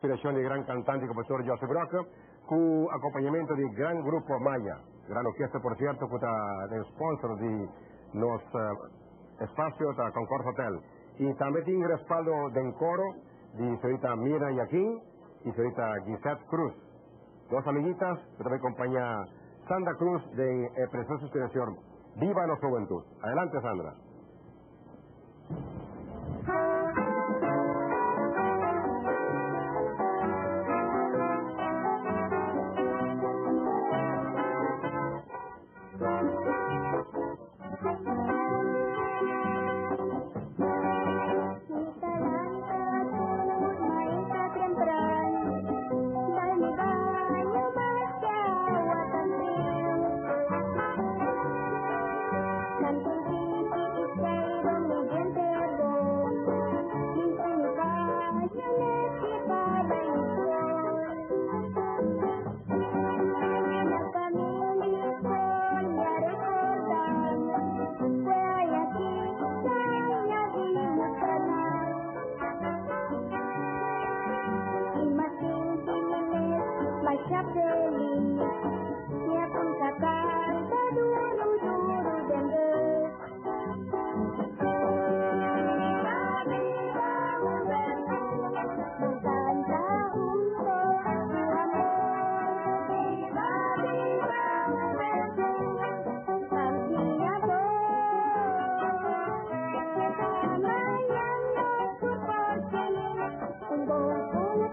ispirazione del gran cantante e compositore Joseph Rock, con accompagnamento del gran gruppo Maya, gran orquesta por cierto, que es sponsor de los espacios de Concord Hotel. Y también tiene respaldo del coro de señorita Mira Yaquín y señorita Gisette Cruz, dos amiguitas que también acompaña Sandra Cruz de Preciosa Inspiración. ¡Viva la juventud! Adelante, Sandra.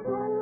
Un